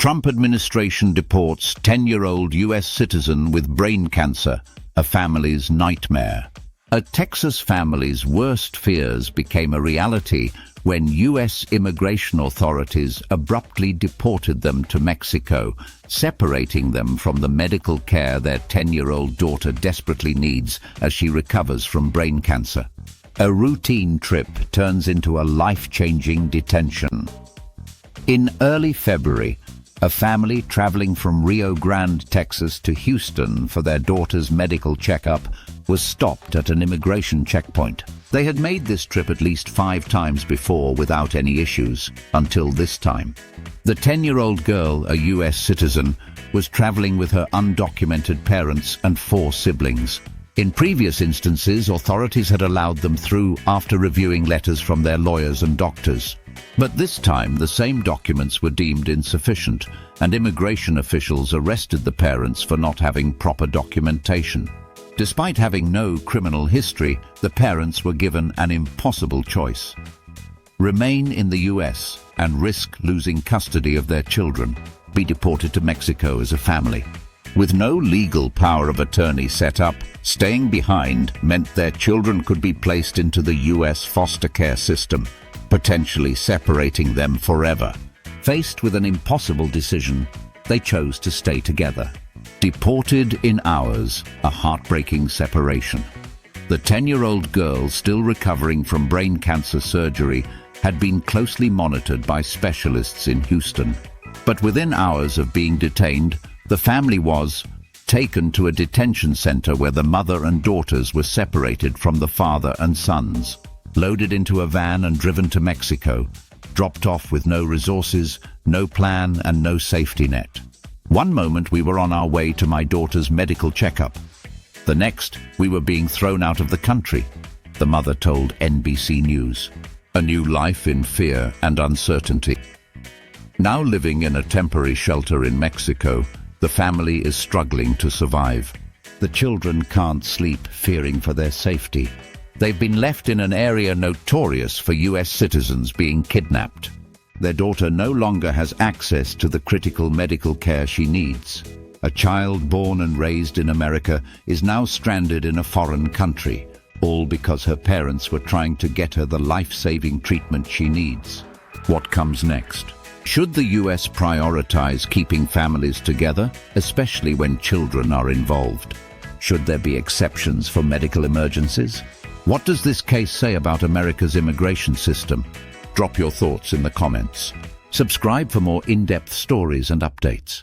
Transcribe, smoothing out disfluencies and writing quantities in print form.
Trump administration deports 10-year-old U.S. citizen with brain cancer, a family's nightmare. A Texas family's worst fears became a reality when U.S. immigration authorities abruptly deported them to Mexico, separating them from the medical care their 10-year-old daughter desperately needs as she recovers from brain cancer. A routine trip turns into a life-changing detention. In early February, a family traveling from Rio Grande, Texas to Houston for their daughter's medical checkup was stopped at an immigration checkpoint. They had made this trip at least 5 times before without any issues, until this time. The 10-year-old girl, a U.S. citizen, was traveling with her undocumented parents and 4 siblings. In previous instances, authorities had allowed them through after reviewing letters from their lawyers and doctors. But this time, the same documents were deemed insufficient, and immigration officials arrested the parents for not having proper documentation. Despite having no criminal history, the parents were given an impossible choice: remain in the U.S. and risk losing custody of their children, be deported to Mexico as a family. With no legal power of attorney set up, staying behind meant their children could be placed into the U.S. foster care system, potentially separating them forever. Faced with an impossible decision, they chose to stay together. Deported in hours, a heartbreaking separation. The 10-year-old girl, still recovering from brain cancer surgery, had been closely monitored by specialists in Houston. But within hours of being detained, the family was taken to a detention center where the mother and daughters were separated from the father and sons, loaded into a van and driven to Mexico, dropped off with no resources, no plan, and no safety net. One moment we were on our way to my daughter's medical checkup. The next, we were being thrown out of the country, the mother told NBC News. A new life in fear and uncertainty. Now living in a temporary shelter in Mexico, the family is struggling to survive. The children can't sleep, fearing for their safety. They've been left in an area notorious for U.S. citizens being kidnapped. Their daughter no longer has access to the critical medical care she needs. A child born and raised in America is now stranded in a foreign country, all because her parents were trying to get her the life-saving treatment she needs. What comes next? Should the U.S. prioritize keeping families together, especially when children are involved? Should there be exceptions for medical emergencies? What does this case say about America's immigration system? Drop your thoughts in the comments. Subscribe for more in-depth stories and updates.